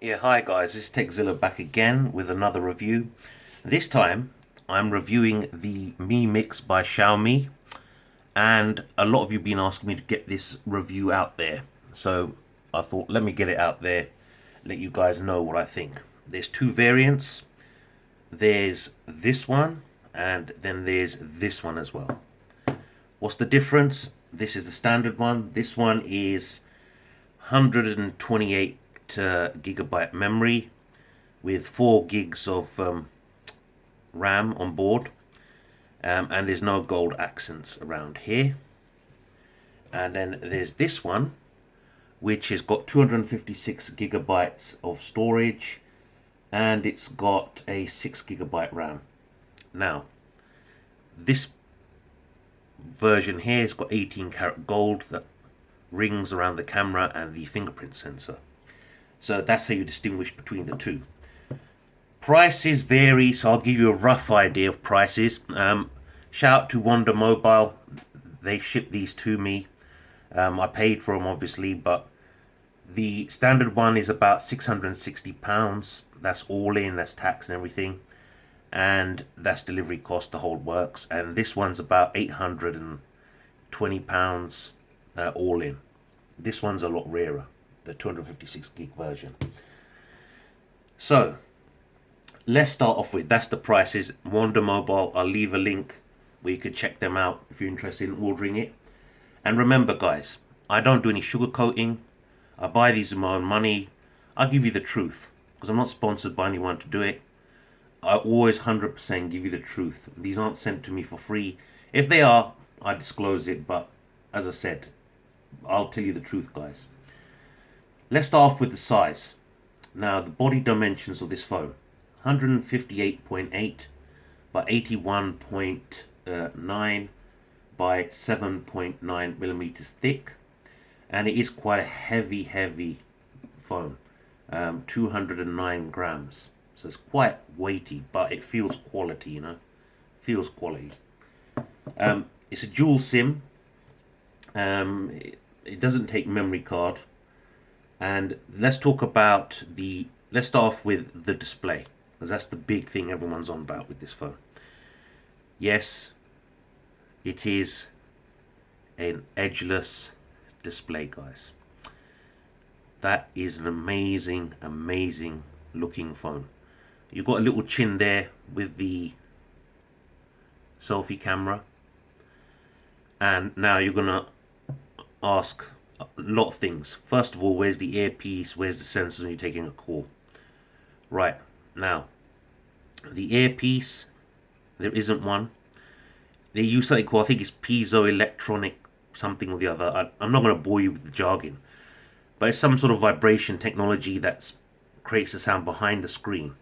Yeah, hi guys, this is Zilla back again with another review. This time I'm reviewing the Mi Mix by Xiaomi, and a lot of you have been asking me to get this review out there. So I thought, let me get it out there, let you guys know what I think. There's two variants. There's this one, and then there's this one as well. What's the difference? This is the standard one. This one is 128 gigabyte memory with 4 gigs of RAM on board, and there's no gold accents around here. And then there's this one, which has got 256 gigabytes of storage, and it's got a 6 gigabyte RAM. Now, this version here has got 18 karat gold that rings around the camera and the fingerprint sensor. So that's how you distinguish between the two. Prices vary, so I'll give you a rough idea of prices. Shout out to Wonder Mobile. They shipped these to me. I paid for them obviously, but the standard one is about £660. That's all in, that's tax and everything. And that's delivery cost, the whole works. And this one's about £820 all in. This one's a lot rarer, the 256 gig version. So let's start off with, that's the prices. Wonder Mobile, I'll leave a link where you can check them out if you're interested in ordering it. And remember guys, I don't do any sugarcoating. I buy these with my own money. I'll give you the truth because I'm not sponsored by anyone to do it. I always 100% give you the truth. These aren't sent to me for free. If they are, I disclose it, but as I said, I'll tell you the truth guys. Let's start off with the size. Now the body dimensions of this phone, 158.8 by 81.9 by 7.9 millimeters thick, and it is quite a heavy phone, 209 grams. So it's quite weighty, but it feels quality, you know, feels quality. It's a dual SIM. It doesn't take memory card. And let's talk about let's start off with the display, because that's the big thing everyone's on about with this phone. Yes, it is an edgeless display, guys. That is an amazing looking phone. You've got a little chin there with the selfie camera, and now you're gonna ask a lot of things. First of all, where's the earpiece? Where's the sensors when you're taking a call? Right, now the earpiece, there isn't one. They use something called, I think it's piezoelectronic something or the other. I'm not going to bore you with the jargon, but it's some sort of vibration technology that creates the sound behind the screen.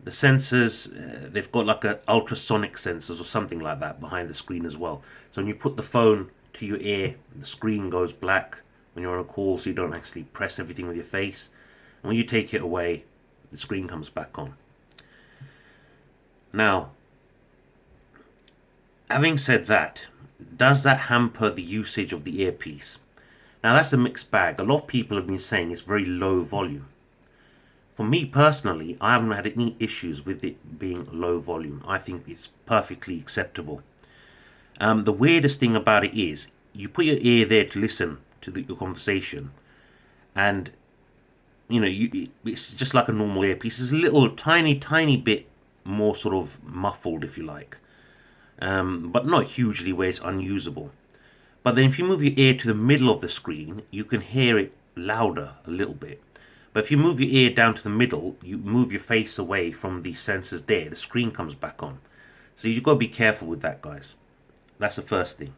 The sensors, they've got like a ultrasonic sensors or something like that behind the screen as well. So when you put the phone to your ear, the screen goes black when you're on a call, so you don't actually press everything with your face. And when you take it away, the screen comes back on. Now, having said that, does that hamper the usage of the earpiece? Now that's a mixed bag. A lot of people have been saying it's very low volume. For me personally, I haven't had any issues with it being low volume. I think it's perfectly acceptable. The weirdest thing about it is, you put your ear there to listen to your conversation, and you know, it's just like a normal earpiece. It's a little tiny bit more sort of muffled, if you like, but not hugely where it's unusable. But then if you move your ear to the middle of the screen, you can hear it louder a little bit. But if you move your ear down to the middle, you move your face away from the sensors there, the screen comes back on. So you've got to be careful with that, guys. That's the first thing.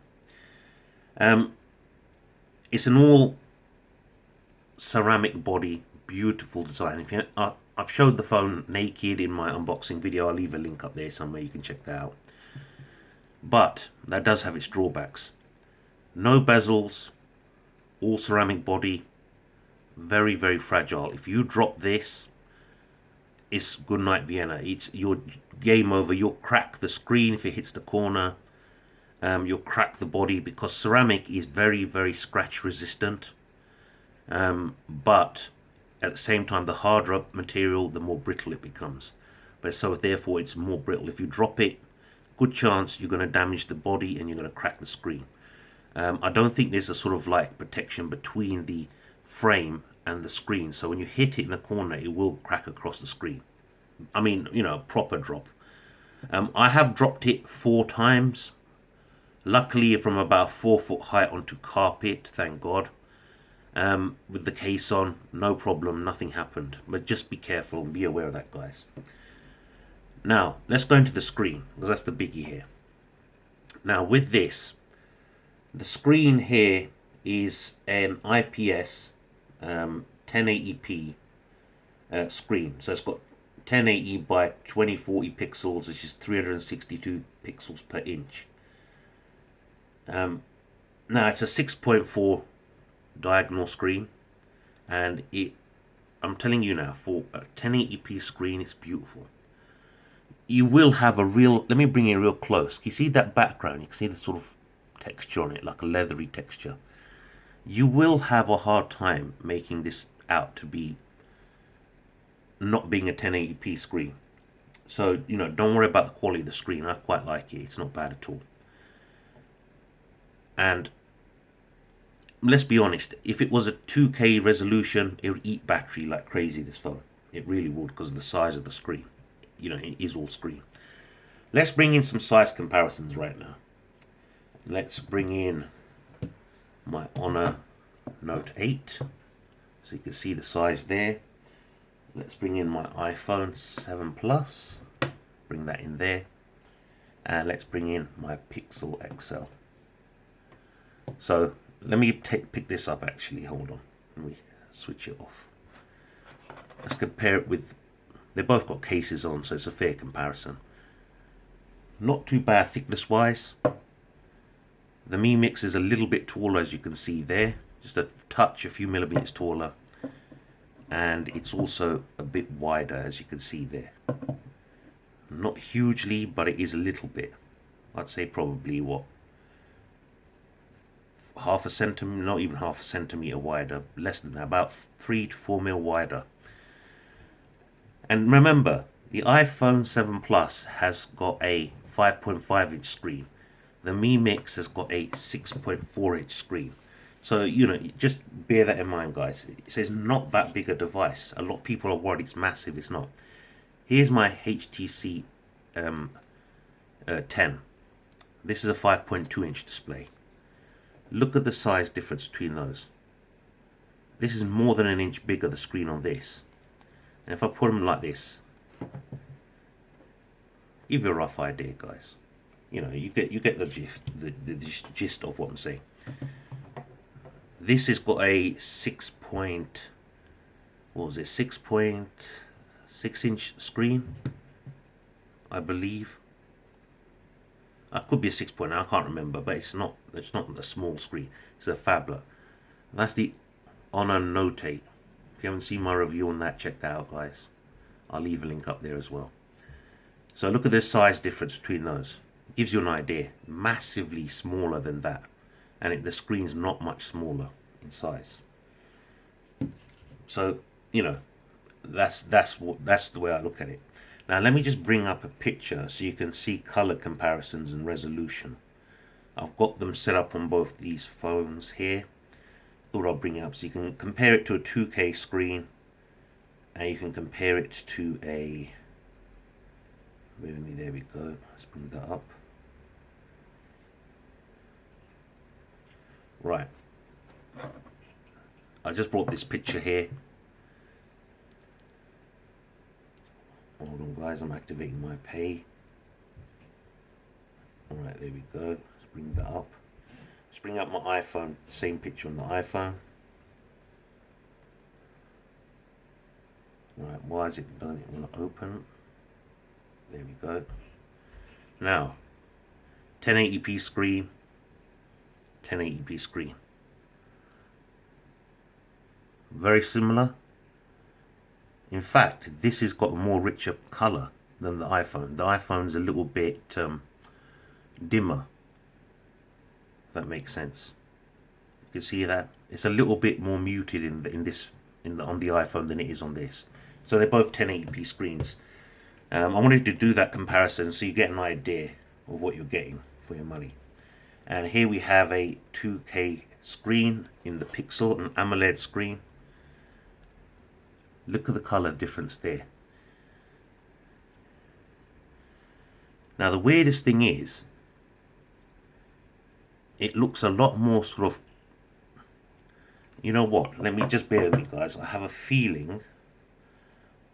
It's an all ceramic body, beautiful design. I've showed the phone naked in my unboxing video. I'll leave a link up there somewhere, you can check that out. But that does have its drawbacks. No bezels, all ceramic body, very fragile. If you drop this, it's good night Vienna. It's your game over. You'll crack the screen if it hits the corner. You'll crack the body, because ceramic is very scratch resistant. But At the same time, the harder material, the more brittle it becomes. But so therefore it's more brittle. If you drop it, good chance you're going to damage the body and you're going to crack the screen. I don't think there's a sort of like protection between the frame and the screen, so when you hit it in the corner it will crack across the screen. I mean, you know, proper drop. I have dropped it 4 times, luckily from about 4 foot height onto carpet, thank God. With the case on, no problem, nothing happened. But just be careful and be aware of that, guys. Now, let's go into the screen, because that's the biggie here. Now, with this, the screen here is an IPS 1080p screen. So it's got 1080 by 2040 pixels, which is 362 pixels per inch. Now, it's a 6.4 diagonal screen, and I'm telling you now, for a 1080p screen, it's beautiful. You will have a real, let me bring it real close. You see that background? You can see the sort of texture on it, like a leathery texture. You will have a hard time making this out to be not being a 1080p screen. So, you know, don't worry about the quality of the screen. I quite like it. It's not bad at all. And let's be honest, if it was a 2K resolution, it would eat battery like crazy, this phone. It really would, because of the size of the screen. You know, it is all screen. Let's bring in some size comparisons right now. Let's bring in my Honor Note 8, so you can see the size there. Let's bring in my iPhone 7 Plus, bring that in there, and let's bring in my Pixel XL. So let me pick this up actually, hold on, let me switch it off. Let's compare it with, they both got cases on, so it's a fair comparison. Not too bad thickness wise. The Mi Mix is a little bit taller, as you can see there, just a touch, a few millimeters taller, and it's also a bit wider, as you can see there. Not hugely, but it is a little bit. I'd say probably what, half a centimeter, not even half a centimeter wider, less than that, about 3 to 4 mil wider. And remember, the iPhone 7 Plus has got a 5.5 inch screen. The Mi Mix has got a 6.4 inch screen. So, you know, just bear that in mind, guys. It's not that big a device. A lot of people are worried it's massive. It's not. Here's my HTC 10. This is a 5.2 inch display. Look at the size difference between those. This is more than an inch bigger, the screen on this. And if I put them like this, give you a rough idea, guys. You know, you get the gist of what I'm saying. This has got a 6.6 inch screen, I believe. I could be a 6 point, I can't remember, but it's not a small screen. It's a phablet. That's the Honor Note 8. If you haven't seen my review on that, check that out, guys. I'll leave a link up there as well. So look at the size difference between those. It gives you an idea. Massively smaller than that, and the screen's not much smaller in size. So, you know, that's the way I look at it. Now let me just bring up a picture so you can see color comparisons and resolution. I've got them set up on both these phones here. Thought I'll bring it up so you can compare it to a 2K screen, and you can compare it to a, there we go, let's bring that up. Right, I just brought this picture here. Hold on, guys, I'm activating my pay. Alright, there we go. Let's bring that up. Let's bring up my iPhone, same picture on the iPhone. Alright, why is it done? It want to open. There we go. Now, 1080p screen, 1080p screen. Very similar. In fact, this has got a more richer color than the iPhone. The iPhone's a little bit dimmer, if that makes sense. You can see that it's a little bit more muted in this on the iPhone than it is on this. So they're both 1080p screens. I wanted to do that comparison so you get an idea of what you're getting for your money. And here we have a 2K screen in the Pixel, an AMOLED screen. Look at the color difference there. Now the weirdest thing is, it looks a lot more sort of, you know what, let me just bear with me guys, I have a feeling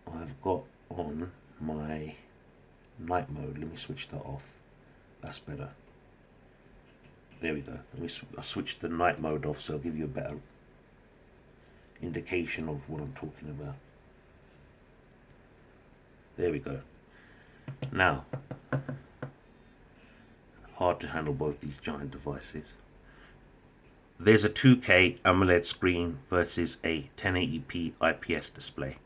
I've got on my night mode. Let me switch that off, that's better. There we go. I switched the night mode off so I'll give you a better indication of what I'm talking about. There we go. Now, hard to handle both these giant devices. There's a 2K AMOLED screen versus a 1080p IPS display.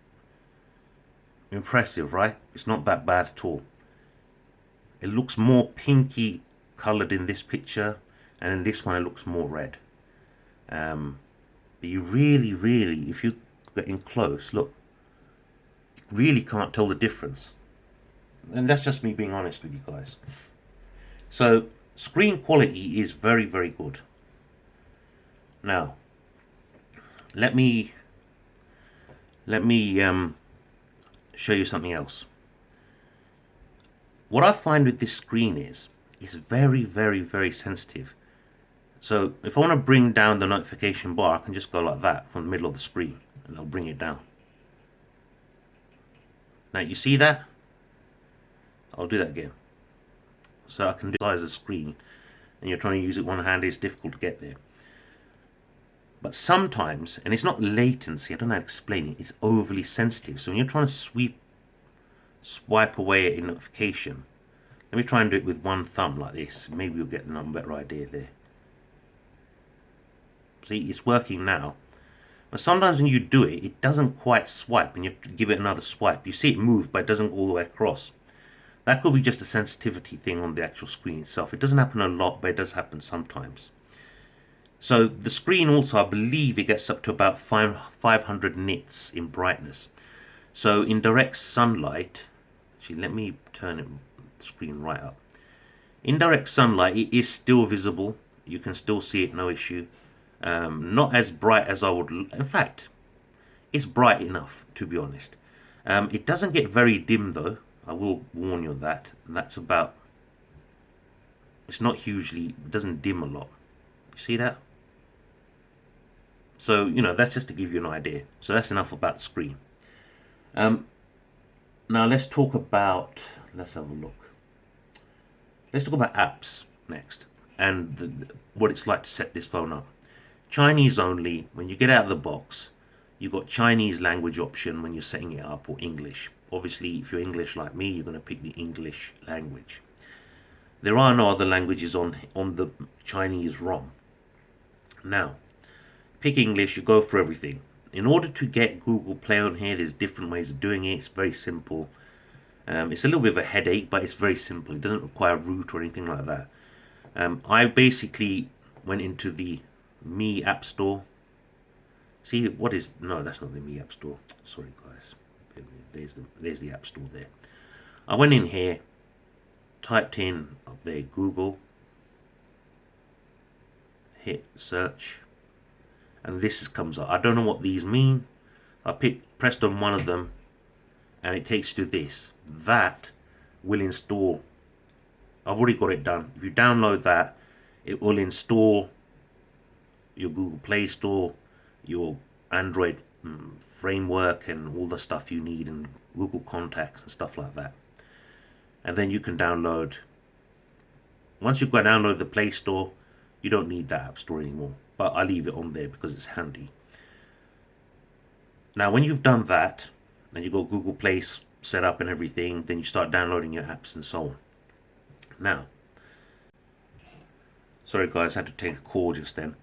Impressive, right? It's not that bad at all. It looks more pinky colored in this picture, and in this one it looks more red. But you really, if you get in close, look, you really can't tell the difference. And that's just me being honest with you guys. So screen quality is very good. Now let me show you something else. What I find with this screen is it's very sensitive. So if I want to bring down the notification bar, I can just go like that from the middle of the screen and I'll bring it down. Now you see that? I'll do that again. So I can size the screen, and you're trying to use it one hand, it's difficult to get there. But sometimes, and it's not latency, I don't know how to explain it, it's overly sensitive. So when you're trying to swipe away a notification, let me try and do it with one thumb like this. Maybe you'll get a better idea there. See, it's working now. But sometimes when you do it, it doesn't quite swipe, and you have to give it another swipe. You see it move, but it doesn't go all the way across. That could be just a sensitivity thing on the actual screen itself. It doesn't happen a lot, but it does happen sometimes. So the screen also, I believe it gets up to about 500 nits in brightness. So in direct sunlight, actually let me turn the screen right up. In direct sunlight, it is still visible. You can still see it, no issue. Not as bright as I would. In fact, it's bright enough, to be honest. It doesn't get very dim though. I will warn you of that. And that's about. It's not hugely. It doesn't dim a lot. You see that? So you know, that's just to give you an idea. So that's enough about the screen. Now let's talk about. Let's have a look. Let's talk about apps next, and what it's like to set this phone up. Chinese only. When you get out of the box, you've got Chinese language option when you're setting it up, or English. Obviously, if you're English like me, you're going to pick the English language. There are no other languages on the Chinese ROM. Now, pick English, you go for everything. In order to get Google Play on here, there's different ways of doing it. It's very simple. It's a little bit of a headache, but it's very simple. It doesn't require root or anything like that. I basically went into the Mi App Store. See, what is... No, that's not the Mi App Store. Sorry, guys. There's the App Store there. I went in here, typed in up there Google, hit search, and this comes up. I don't know what these mean. I pressed on one of them, and it takes to this. That will install. I've already got it done. If you download that, it will install your Google Play Store, your Android framework, and all the stuff you need, and Google Contacts and stuff like that. And then you can download. Once you've got download the Play Store, you don't need that App Store anymore. But I leave it on there because it's handy. Now, when you've done that, and you've got Google Play set up and everything, then you start downloading your apps and so on. Now, sorry guys, I had to take a call just then.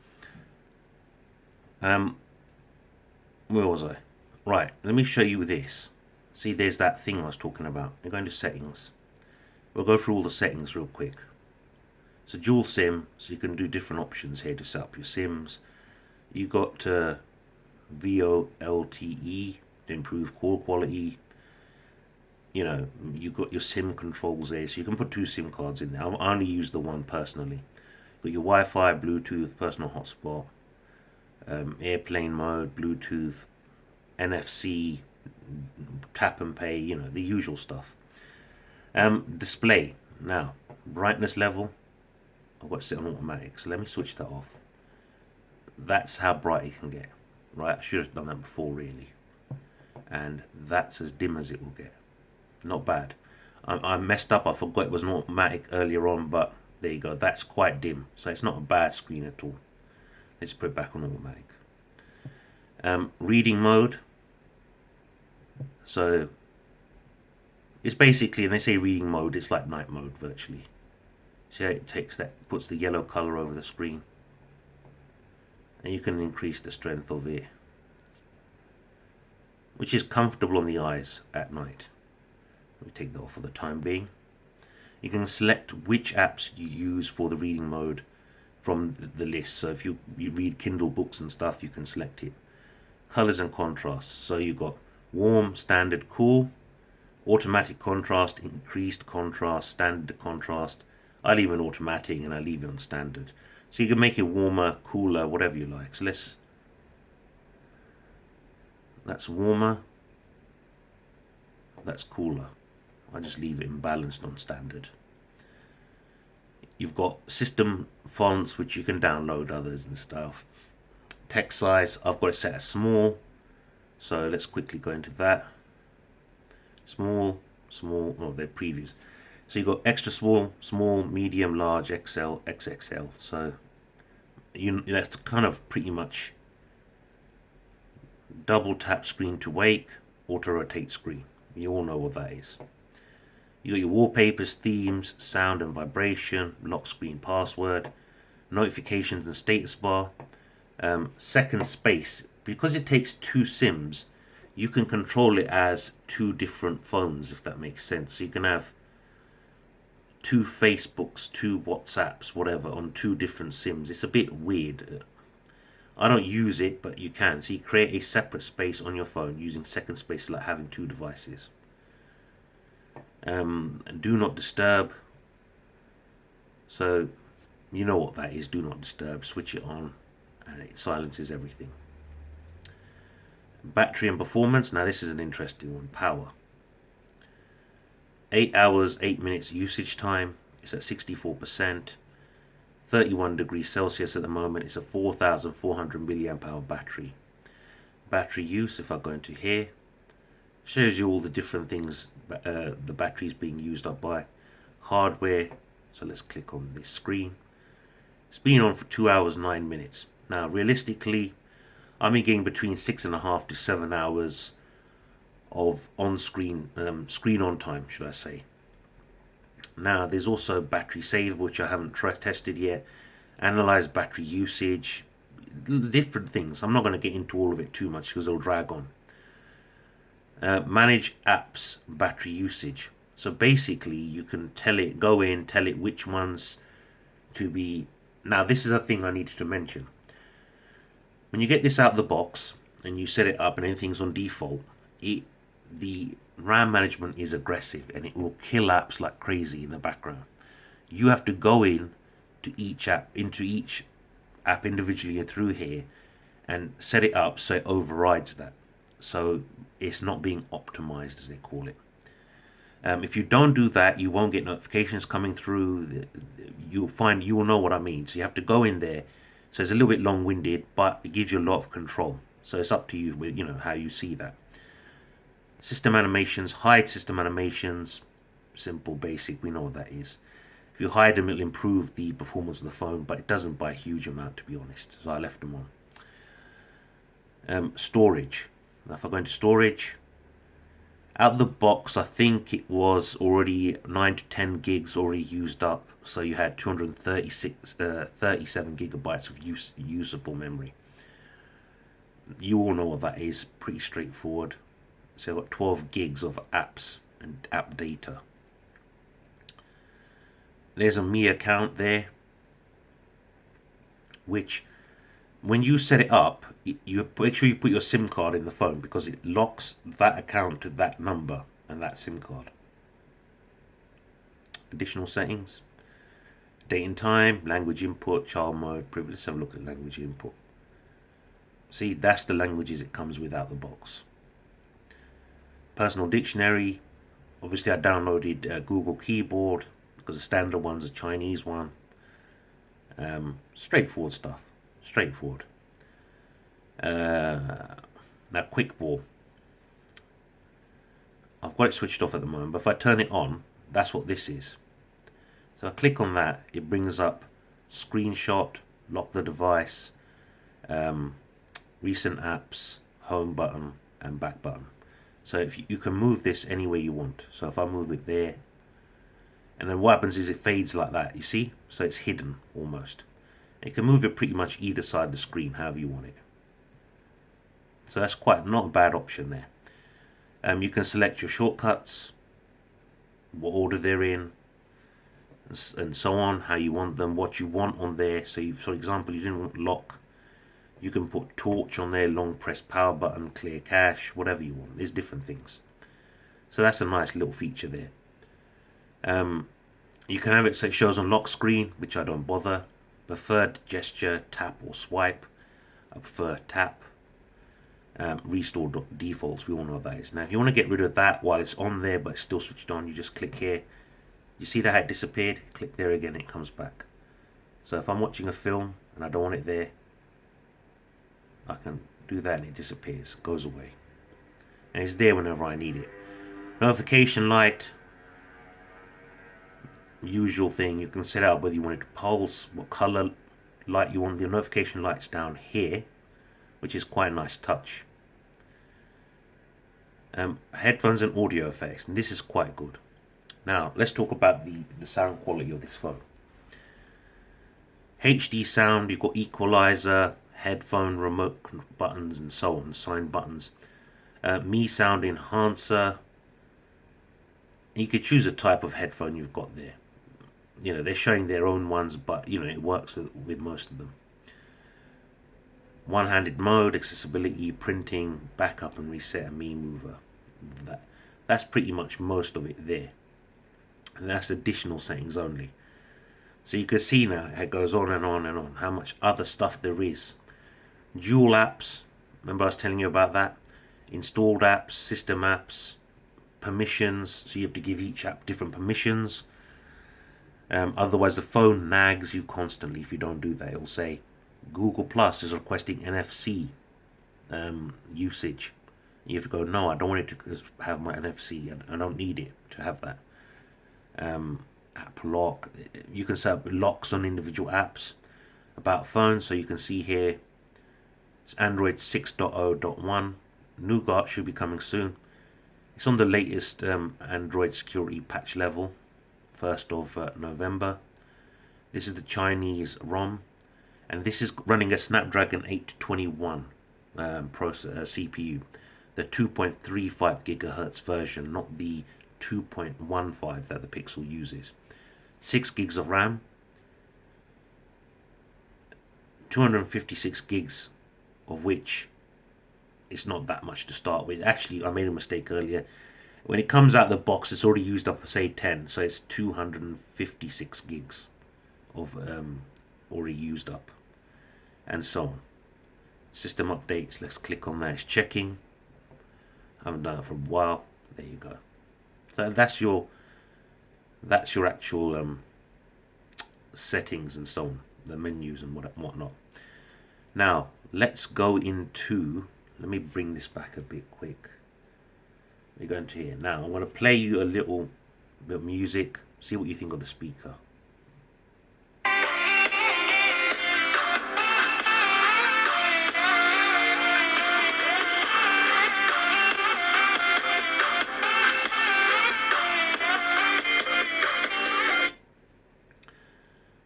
Where was I? Right, let me show you this. See, there's that thing I was talking about. You're going to settings. We'll go through all the settings real quick. So dual SIM, so you can do different options here to set up your SIMs. You got VoLTE to improve call quality. You know, you've got your SIM controls there, so you can put 2 SIM cards in there. I only use the one personally. Got your Wi-Fi, Bluetooth, personal hotspot, airplane mode, Bluetooth, NFC, tap and pay, you know, the usual stuff. Display. Now, brightness level, I've got it set on automatic, so let me switch that off. That's how bright it can get, right? I should have done that before, really. And that's as dim as it will get. Not bad. I messed up, I forgot it was an automatic earlier on, but there you go, that's quite dim, so it's not a bad screen at all. Let's put it back on automatic. Reading mode. So it's basically, and they say reading mode, it's like night mode virtually. See how it takes that, puts the yellow color over the screen, and you can increase the strength of it, which is comfortable on the eyes at night. Let me take that off for the time being. You can select which apps you use for the reading mode from the list. So if you read Kindle books and stuff, you can select it. Colors and contrasts. So you've got warm, standard, cool, automatic contrast, increased contrast, standard contrast. I leave it automatic and I leave it on standard. So you can make it warmer, cooler, whatever you like. So that's warmer, that's cooler. I just leave it imbalanced on standard. You've got system fonts, which you can download others and stuff. Text size, I've got it set as small. So let's quickly go into that. Small, oh, they're previews. So you've got extra small, small, medium, large, XL, XXL. So that's kind of pretty much double tap screen to wake, auto rotate screen. You all know what that is. You got your wallpapers, themes, sound and vibration, lock screen password, notifications and status bar, second space. Because it takes 2 SIMs, you can control it as 2 different phones, if that makes sense. So you can have 2 Facebooks, 2 WhatsApps, whatever, on 2 different SIMs. It's a bit weird. I don't use it, but you can. So you create a separate space on your phone using second space, like having 2 devices. Do not disturb. So you know what that is, do not disturb. Switch it on and it silences everything. Battery and performance. Now this is an interesting one. Power. 8 hours, 8 minutes usage time. It's at 64%. 31 degrees Celsius at the moment. It's a 4,400 milliamp hour battery. Battery use, if I go into here, shows you all the different things the battery is being used up by. Hardware, so let's click on this screen. It's been on for 2 hours 9 minutes. Now realistically, I'm getting between 6.5 to 7 hours of on-screen screen on time, should I say. Now there's also battery save, which I haven't tested yet. Analyze battery usage, different things. I'm not going to get into all of it too much because it'll drag on. Manage apps battery usage. So basically you can tell it, go in, tell it which ones to be. Now this is a thing I needed to mention. When you get this out of the box and you set it up and everything's on default, the RAM management is aggressive and it will kill apps like crazy in the background. You have to go in to each app, into each app individually and through here, and set it up so it overrides that. So it's not being optimized, as they call it. If you don't do that, you won't get notifications coming through. You will know what I mean. So you have to go in there. So it's a little bit long-winded, but it gives you a lot of control. So it's up to you with how you see that. System animations, hide system animations, simple, basic. We know what that is. If you hide them, it'll improve the performance of the phone, but it doesn't by a huge amount, to be honest. So I left them on. Storage. Now if I go into storage, out of the box, I think it was already 9 to 10 gigs already used up. So you had 37 gigabytes of usable memory. You all know what that is. Pretty straightforward. So I've got 12 gigs of apps and app data. There's a Mi account there, which when you set it up, you make sure you put your SIM card in the phone, because it locks that account to that number and that SIM card. Additional settings, date and time, language input, child mode, privilege. Let's have a look at language input. See, that's the languages it comes with out the box. Personal dictionary. Obviously I downloaded Google Keyboard because the standard one's a Chinese one. Straightforward stuff. Straightforward. Now quick ball. I've got it switched off at the moment, but if I turn it on, that's what this is. So I click on that, it brings up screenshot, lock the device, recent apps, home button and back button. So if you can move this anywhere you want. So if I move it there, and then what happens is it fades like that, you see? So it's hidden almost. You can move it pretty much either side of the screen, however you want it. So that's quite not a bad option there. You can select your shortcuts, what order they're in, and so on, how you want them, what you want on there. So you, for example, you didn't want lock, you can put torch on there, long press power button, clear cache, whatever you want. There's different things. So that's a nice little feature there. You can have it so it shows on lock screen, which I don't bother. Preferred gesture, tap or swipe. I prefer tap. Restore defaults, we all know what that is. Now if you want to get rid of that while it's on there but it's still switched on, you just click here. You see that it disappeared? Click there again, it comes back. So if I'm watching a film and I don't want it there, I can do that and it disappears, goes away. And it's there whenever I need it. Notification light, usual thing. You can set out whether you want it to pulse, what color light you want. The notification light's down here, which is quite a nice touch. Headphones and audio effects, and this is quite good. Now let's talk about the sound quality of this phone. HD sound, you've got equalizer, headphone, remote buttons and so on, sign buttons. Mi sound enhancer. You could choose a type of headphone you've got there. You know, they're showing their own ones, but you know, it works with most of them. One-handed mode, accessibility, printing, backup and reset, and Mi mover. That's pretty much most of it there. And that's additional settings only. So you can see now it goes on and on and on, how much other stuff there is. Dual apps, remember I was telling you about that? Installed apps, system apps, permissions, so you have to give each app different permissions. Otherwise the phone nags you constantly if you don't do that. It'll say Google Plus is requesting NFC usage. You have to go, no, I don't want it to have my NFC. I don't need it to have that. App lock. You can set up locks on individual apps. About phones, so you can see here, it's Android 6.0.1. Nougat should be coming soon. It's on the latest Android security patch level, 1st of November. This is the Chinese ROM. And this is running a Snapdragon 821 CPU, the 2.35 gigahertz version, not the 2.15 that the Pixel uses. 6 gigs of RAM, 256 gigs of which it's not that much to start with. Actually, I made a mistake earlier. When it comes out the box, it's already used up, say 10, so it's 256 gigs of already used up. And so on. System updates, let's click on that. It's checking. I haven't done it for a while. There you go. So that's your actual settings and so on, the menus and whatnot. Now let's go into, let me bring this back a bit quick. We go into here. Now I'm going to play you a little bit of music, see what you think of the speaker.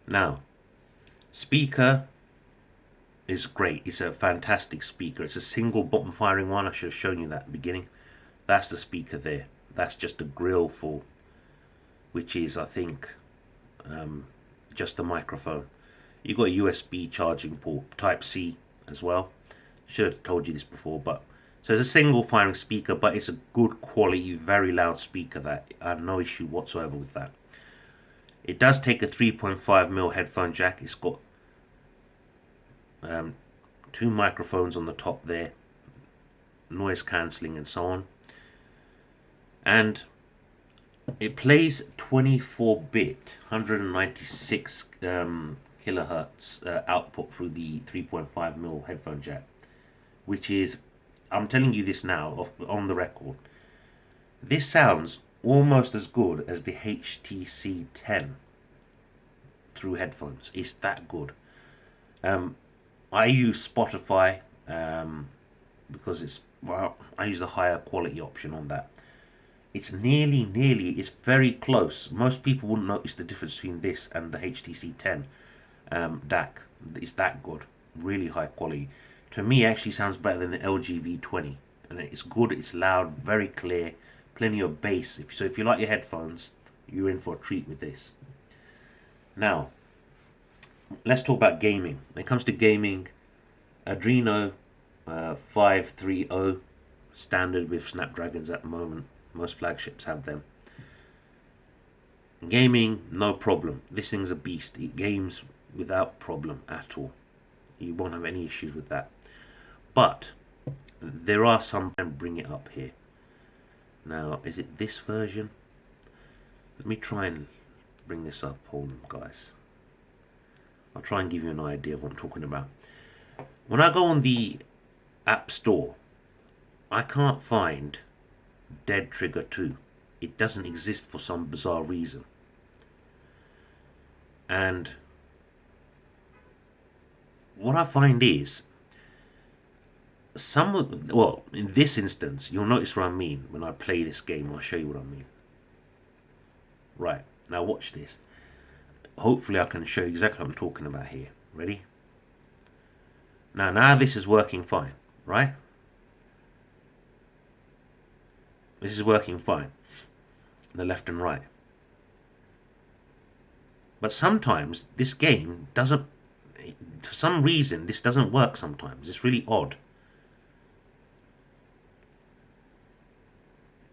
Now, speaker is great. It's a fantastic speaker. It's a single bottom firing one. I should have shown you that at the beginning. That's the speaker there. That's just a grill for, which is, I think, just the microphone. You've got a USB charging port, Type C, as well. Should have told you this before, but so it's a single firing speaker, but it's a good quality, very loud speaker that I have no issue whatsoever with that. It does take a 3.5mm headphone jack. It's got two microphones on the top there, noise cancelling and so on. And it plays 24-bit, 196 kilohertz output through the 3.5mm headphone jack, which is, I'm telling you this now on the record, this sounds almost as good as the HTC 10 through headphones. It's that good. I use Spotify because it's, well, I use the higher quality option on that. It's it's very close. Most people wouldn't notice the difference between this and the HTC 10 DAC. It's that good, really high quality. To me, it actually sounds better than the LG V20, and it's good. It's loud, very clear, plenty of bass. So if you like your headphones, you're in for a treat with this. Now, let's talk about gaming. When it comes to gaming, Adreno 530 standard with Snapdragons at the moment. Most flagships have them. Gaming, no problem. This thing's a beast. It games without problem at all. You won't have any issues with that. But there are some. And bring it up here. Now, is it this version? Let me try and bring this up. Hold on, guys. I'll try and give you an idea of what I'm talking about. When I go on the App Store, I can't find Dead Trigger 2. It doesn't exist for some bizarre reason. And what I find is well, in this instance, you'll notice what I mean when I play this game. I'll show you what I mean. Right, now watch this. Hopefully I can show you exactly what I'm talking about here. Ready? Now this is working fine, right? This is working fine, the left and right. But sometimes this game doesn't, for some reason, this doesn't work sometimes. It's really odd.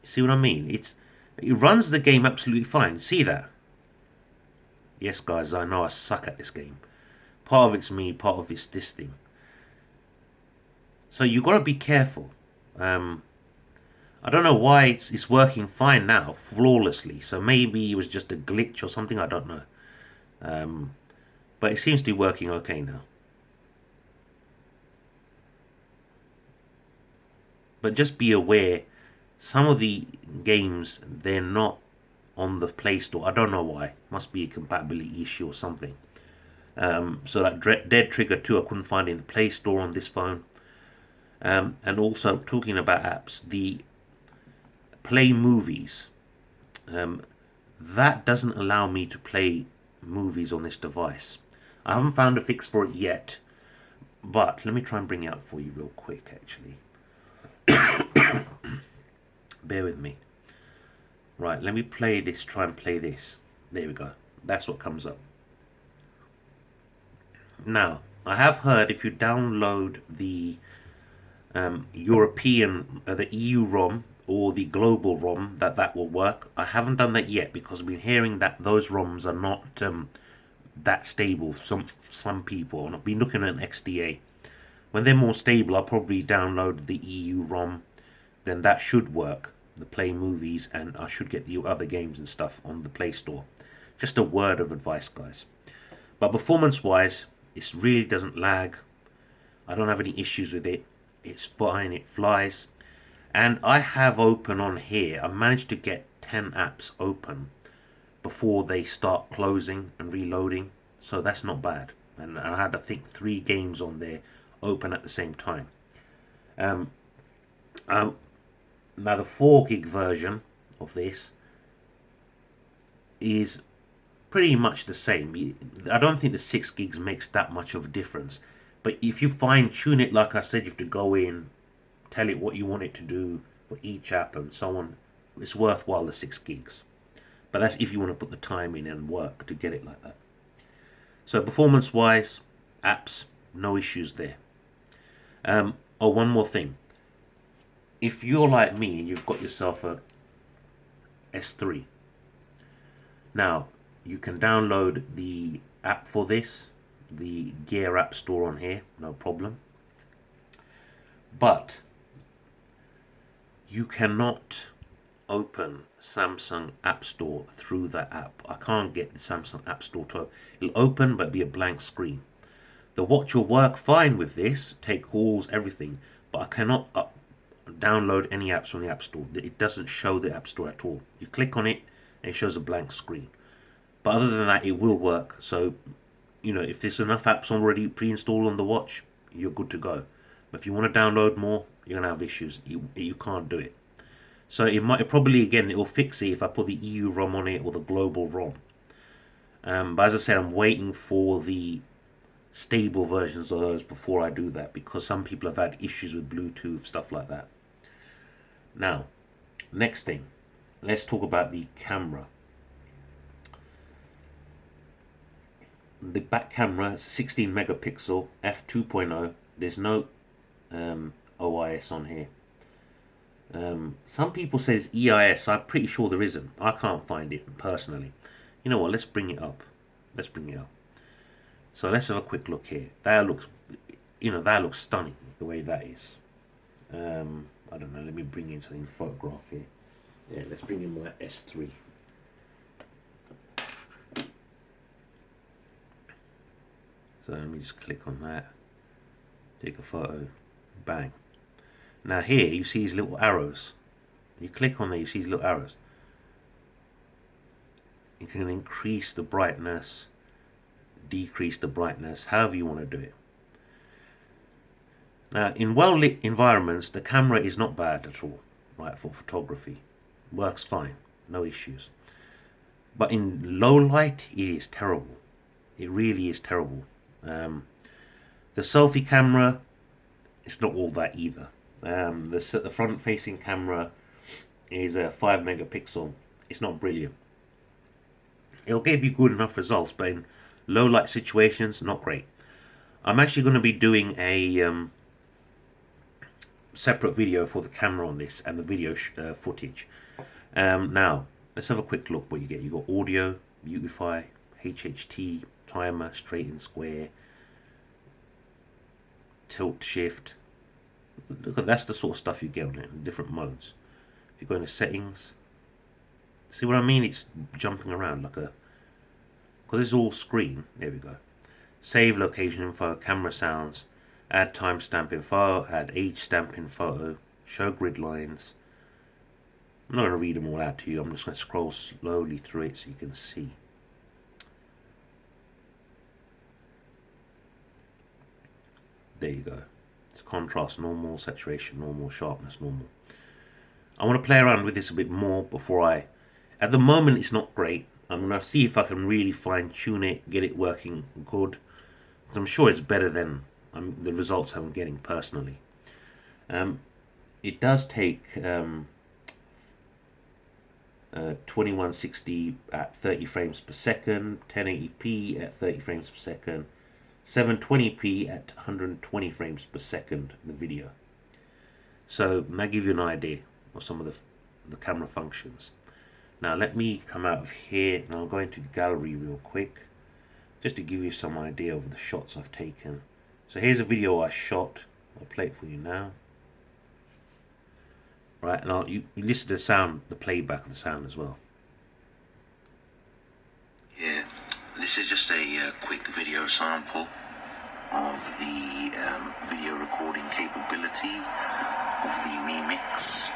See what I mean? It runs the game absolutely fine. See that? Yes, guys, I know I suck at this game. Part of it's me, part of it's this thing. So you've got to be careful. I don't know why it's working fine now, flawlessly. So maybe it was just a glitch or something, I don't know. But it seems to be working okay now. But just be aware, some of the games, they're not on the Play Store. I don't know why. Must be a compatibility issue or something. So that Dead Trigger 2 I couldn't find in the Play Store on this phone. And also, talking about apps, the Play Movies, that doesn't allow me to play movies on this device. I haven't found a fix for it yet, but let me try and bring it up for you real quick, actually. Bear with me. Right, let me play this, try and play this. There we go. That's what comes up. Now, I have heard if you download the European, the EU ROM or the global ROM, that will work. I haven't done that yet because I've been hearing that those ROMs are not that stable for some people, and I've been looking at an XDA. When they're more stable, I'll probably download the EU ROM. Then that should work, the Play Movies, and I should get the other games and stuff on the Play Store. Just a word of advice, guys. But performance-wise, it really doesn't lag. I don't have any issues with it. It's fine, it flies. And I have open on here, I managed to get 10 apps open before they start closing and reloading. So that's not bad. And I had, I think, 3 games on there open at the same time. Now the 4 gig version of this is pretty much the same. I don't think the 6 gigs makes that much of a difference. But if you fine tune it, like I said, you have to go in, tell it what you want it to do for each app and so on. It's worthwhile, the 6 gigs. But that's if you want to put the time in and work to get it like that. So performance wise, apps, no issues there. Oh, one more thing. If you're like me and you've got yourself a S3, now you can download the app for this, the Gear App Store on here, no problem. But you cannot open Samsung App Store through that app. I can't get the Samsung App Store to open. It'll open, but it'll be a blank screen. The watch will work fine with this, take calls, everything, but I cannot download any apps from the App Store. It doesn't show the App Store at all. You click on it, and it shows a blank screen. But other than that, it will work. So, you know, if there's enough apps already pre-installed on the watch, you're good to go. But if you want to download more, you're gonna have issues. You can't do it. So it probably, again, it will fix it if I put the EU ROM on it or the global ROM. But as I said, I'm waiting for the stable versions of those before I do that, because some people have had issues with Bluetooth, stuff like that. Now, next thing, let's talk about the camera. The back camera is 16 megapixel f2.0. There's no OIS on here. Some people say it's EIS. I'm pretty sure there isn't. I can't find it personally. You know what? Let's bring it up. So let's have a quick look here. That looks stunning the way that is. I don't know. Let me bring in something photograph here. Yeah, let's bring in my S3. So let me just click on that. Take a photo. Bang. Now here you see these little arrows. You click on there, you see these little arrows. You can increase the brightness, decrease the brightness, however you want to do it. Now, in well-lit environments, the camera is not bad at all, right, for photography. Works fine, no issues. But in low light, it is terrible. It really is terrible. The selfie camera, it's not all that either. The front-facing camera is a 5 megapixel. It's not brilliant. It'll give you good enough results, but in low-light situations, not great. I'm actually going to be doing a separate video for the camera on this and the video footage. Now, let's have a quick look what you get. You got audio, beautify, HHT, timer, straight and square, tilt shift. Look at that's the sort of stuff you get on it in different modes. If you go into settings, see what I mean? It's jumping around like a, because it's all screen. There we go. Save location info, camera sounds, add timestamp info, add age stamp in photo, show grid lines. I'm not going to read them all out to you. I'm just going to scroll slowly through it so you can see. There you go. It's contrast normal, saturation normal, sharpness normal. I want to play around with this a bit more before I... At the moment it's not great. I'm going to see if I can really fine tune it, get it working good. Because I'm sure it's better than the results I'm getting personally. It does take 2160 at 30 frames per second, 1080p at 30 frames per second, 720p at 120 frames per second the video. So that gives you an idea of some of the camera functions. Now let me come out of here and I'll go into gallery real quick just to give you some idea of the shots I've taken. So here's a video I shot. I'll play it for you now. Right, and you listen to the sound, the playback of the sound as well. Yeah, this is just a quick video sample of the video recording capability of the Mi Mix.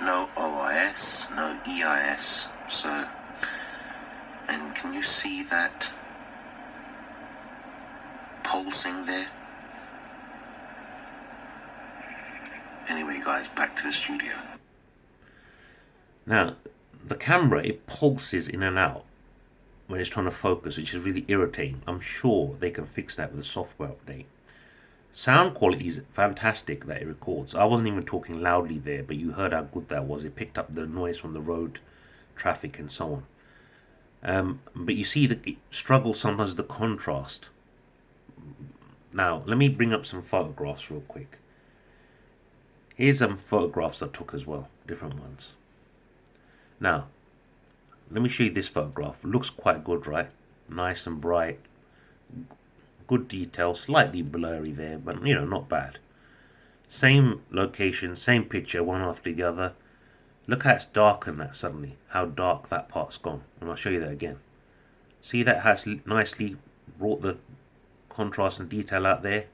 No OIS, no EIS, so, and can you see that pulsing there? Anyway guys, back to the studio. Now, the camera, it pulses in and out when it's trying to focus, which is really irritating. I'm sure they can fix that with a software update. Sound quality is fantastic that it records. I wasn't even talking loudly there, but you heard how good that was. It picked up the noise from the road traffic and so on. But you see that it struggles sometimes with the contrast. Now, let me bring up some photographs real quick. Here's some photographs I took as well, different ones. Now, let me show you this photograph. It looks quite good, right? Nice and bright. Good detail, slightly blurry there, but you know, not bad. Same location, same picture, one after the other. Look how it's darkened that suddenly, how dark that part's gone. And I'll show you that again. See, that has nicely brought the contrast and detail out there.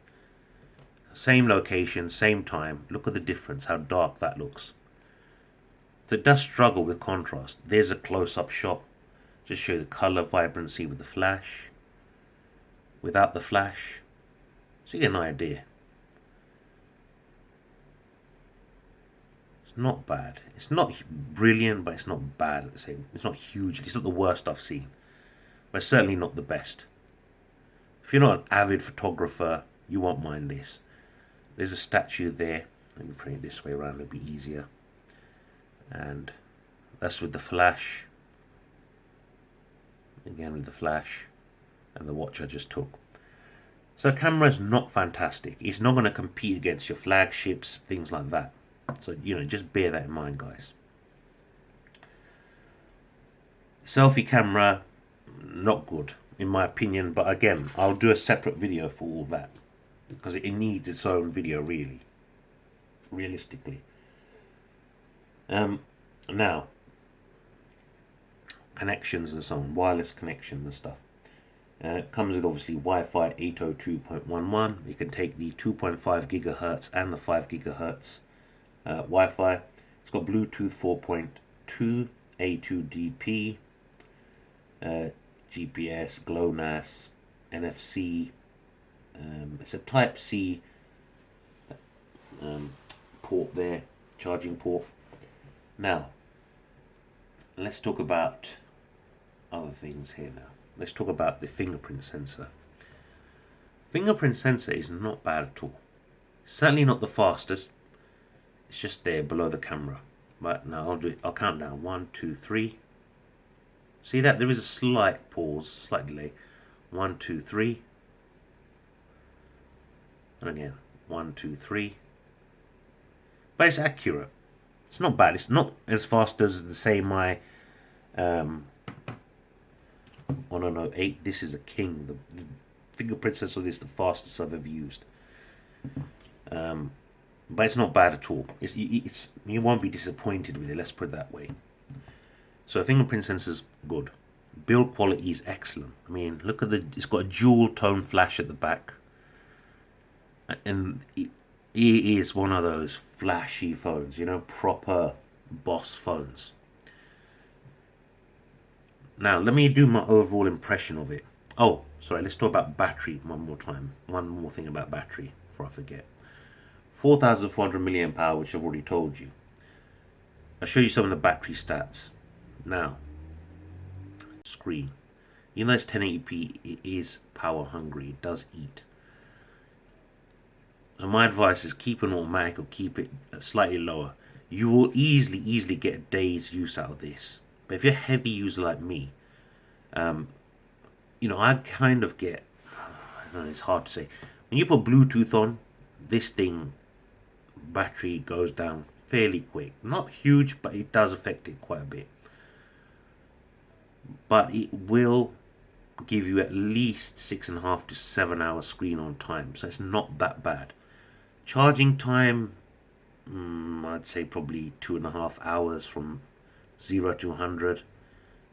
Same location, same time. Look at the difference, how dark that looks. So it does struggle with contrast. There's a close-up shot. Just show you the color vibrancy with the flash. Without the flash. So you get an idea. It's not bad. It's not brilliant, but it's not bad at the same. It's not huge. It's not the worst I've seen. But it's certainly not the best. If you're not an avid photographer, you won't mind this. There's a statue there. Let me bring it this way around, it'll be easier. And that's with the flash. Again with the flash. And the watch I just took. So camera's not fantastic. It's not going to compete against your flagships, things like that. So, you know, just bear that in mind, guys. Selfie camera, not good, in my opinion. But again, I'll do a separate video for all that. Because it needs its own video, really. Realistically. Now, connections and so on. Wireless connections and stuff. It comes with obviously Wi-Fi 802.11. You can take the 2.5 gigahertz and the 5 gigahertz Wi-Fi. It's got Bluetooth 4.2, A2DP, GPS, GLONASS, NFC. It's a Type C port there, charging port. Now, let's talk about other things here now. Let's talk about the fingerprint sensor. Fingerprint sensor is not bad at all. Certainly not the fastest. It's just there below the camera. But now I'll do it. I'll count down. 1, 2, 3. See that? There is a slight pause, slight delay. 1, 2, 3. And again, 1, 2, 3. But it's accurate. It's not bad. It's not as fast as the same my 1008. This is a king. The fingerprint sensor is the fastest I've ever used. But it's not bad at all. It's you won't be disappointed with it. Let's put it that way. So fingerprint sensor's good. Build quality is excellent. I mean, look at it's got a dual tone flash at the back, and it is one of those flashy phones. You know, proper boss phones. Now, let me do my overall impression of it. Oh, sorry, let's talk about battery one more time. One more thing about battery before I forget. 4,400 milliamp hour, which I've already told you. I'll show you some of the battery stats. Now, screen. Even though it's 1080p, it is power hungry. It does eat. So my advice is keep it automatic or keep it slightly lower. You will easily get a day's use out of this. But if you're a heavy user like me, you know, I kind of get, I don't know, it's hard to say. When you put Bluetooth on, this thing, battery goes down fairly quick. Not huge, but it does affect it quite a bit. But it will give you at least 6.5 to 7 hours screen on time. So it's not that bad. Charging time, I'd say probably 2.5 hours from 0 to 100.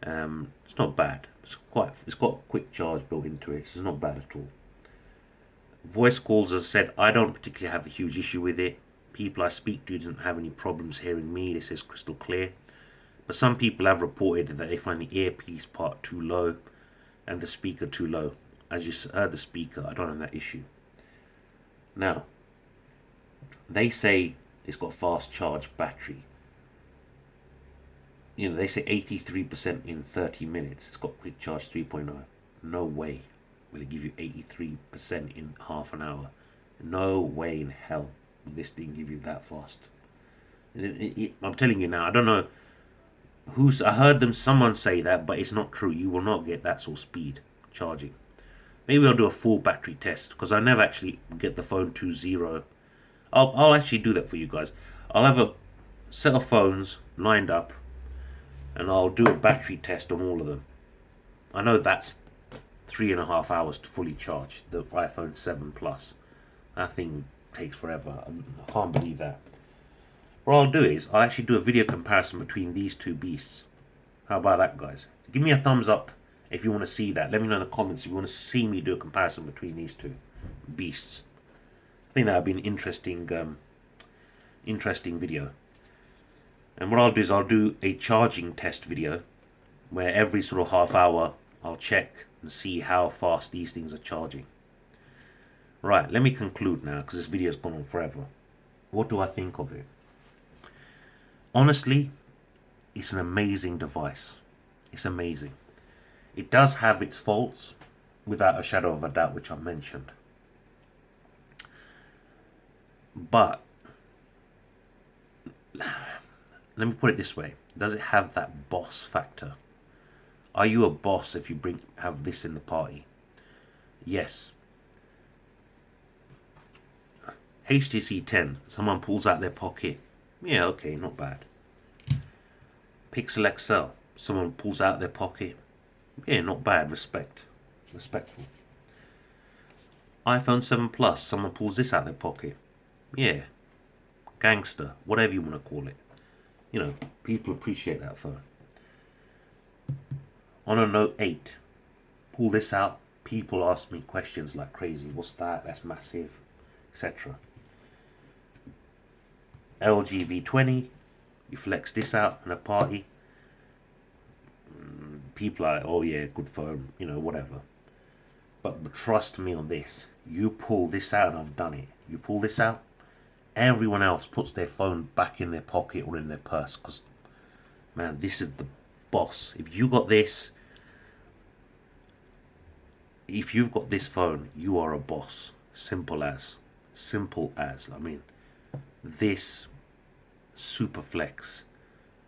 It's not bad. It's got a quick charge built into it. So it's not bad at all. Voice calls, as I said, I don't particularly have a huge issue with it. People I speak to didn't have any problems hearing me. This is crystal clear. But some people have reported that they find the earpiece part too low and the speaker too low. As you heard the speaker, I don't have that issue. Now, they say it's got fast charge battery. You know, they say 83% in 30 minutes. It's got quick charge 3.0. No way will it give you 83% in half an hour. No way in hell will this thing give you that fast. I'm telling you now, I don't know I heard someone say that, but it's not true. You will not get that sort of speed charging. Maybe I'll do a full battery test because I never actually get the phone to zero. I'll actually do that for you guys. I'll have a set of phones lined up and I'll do a battery test on all of them. I know that's 3.5 hours to fully charge the iPhone 7 Plus. That thing takes forever. I can't believe that. What I'll do is I'll actually do a video comparison between these two beasts. How about that, guys? Give me a thumbs up if you want to see that. Let me know in the comments if you want to see me do a comparison between these two beasts. I think that would be an interesting video. And what I'll do is I'll do a charging test video where every sort of half hour I'll check and see how fast these things are charging. Right, let me conclude now because this video's gone on forever. What do I think of it? Honestly, it's an amazing device. It's amazing. It does have its faults, without a shadow of a doubt, which I've mentioned. But let me put it this way. Does it have that boss factor? Are you a boss if you have this in the party? Yes. HTC 10. Someone pulls out their pocket. Yeah, okay, not bad. Pixel XL. Someone pulls out their pocket. Yeah, not bad. Respectful. iPhone 7 Plus. Someone pulls this out their pocket. Yeah. Gangster. Whatever you want to call it. You know, people appreciate that phone. On a Note 8. Pull this out. People ask me questions like crazy. What's that? That's massive. Etc. LG V20. You flex this out in a party. People are like, oh yeah, good phone, you know, whatever. But trust me on this. You pull this out, and I've done it. You pull this out, everyone else puts their phone back in their pocket or in their purse. Because, man, this is the boss. If you got this, if you've got this phone, you are a boss. Simple as. I mean, this super flex.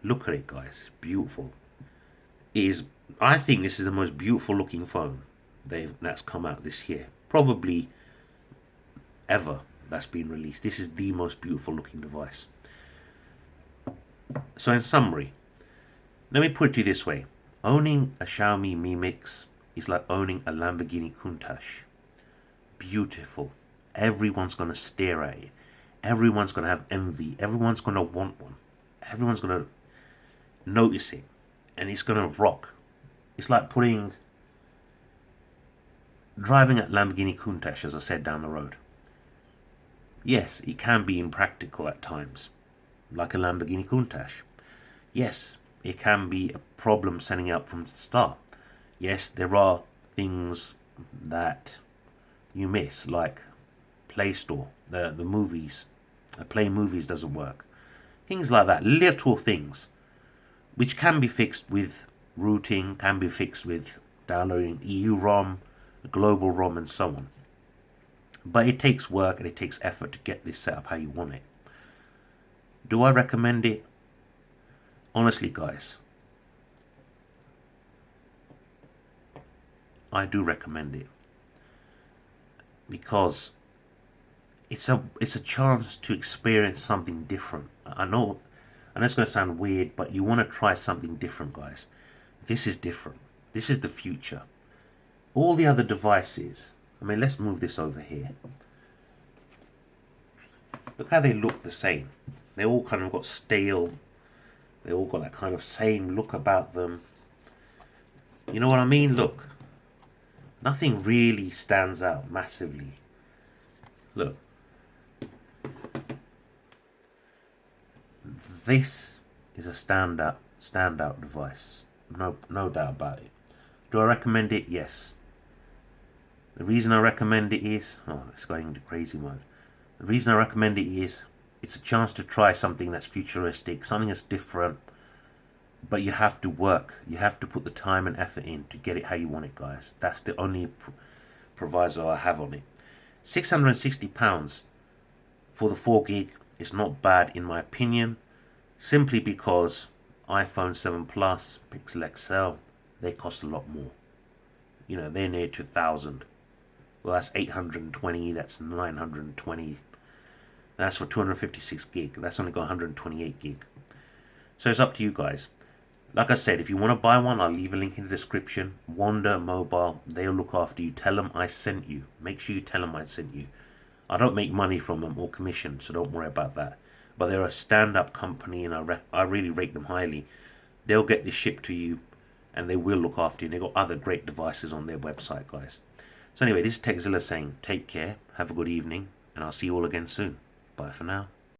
Look at it, guys. It's beautiful. I think this is the most beautiful looking phone that's come out this year. Probably ever that's been released. This is the most beautiful looking device. So in summary, let me put it to you this way. Owning a Xiaomi Mi Mix is like owning a Lamborghini Countach. Beautiful. Everyone's going to stare at it. Everyone's going to have envy. Everyone's going to want one. Everyone's going to notice it. And it's going to rock. It's like driving at Lamborghini Countach, as I said, down the road. Yes, it can be impractical at times, like a Lamborghini Countach. Yes, it can be a problem setting up from the start. Yes, there are things that you miss, like Play Store, the movies. Play Movies doesn't work. Things like that, little things, which can be fixed with routing, can be fixed with downloading EU ROM, global ROM, and so on. But it takes work and it takes effort to get this set up how you want it. Do I recommend it? Honestly, guys, I do recommend it. Because it's a chance to experience something different. I know it's going to sound weird, but you want to try something different, guys. This is different. This is the future. All the other devices, I mean, let's move this over here. Look how they look the same. They all kind of got stale. They all got that kind of same look about them. You know what I mean? Look. Nothing really stands out massively. Look. This is a standout device. No doubt about it. Do I recommend it? Yes. The reason I recommend it is... Oh, it's going into crazy mode. The reason I recommend it is it's a chance to try something that's futuristic, something that's different, but you have to work. You have to put the time and effort in to get it how you want it, guys. That's the only proviso I have on it. £660 for the 4 gig is not bad in my opinion, simply because iPhone 7 Plus, Pixel XL, they cost a lot more. You know, they're near to 1,000. Well, that's 820, that's 920. That's for 256 gig. That's only got 128 gig. So it's up to you guys. Like I said, if you want to buy one, I'll leave a link in the description. Wander Mobile, they'll look after you. Tell them I sent you. Make sure you tell them I sent you. I don't make money from them or commission, so don't worry about that. But they're a stand-up company, and I really rate them highly. They'll get this shipped to you, and they will look after you. And they've got other great devices on their website, guys. So anyway, this is Zilla saying take care, have a good evening, and I'll see you all again soon. Bye for now.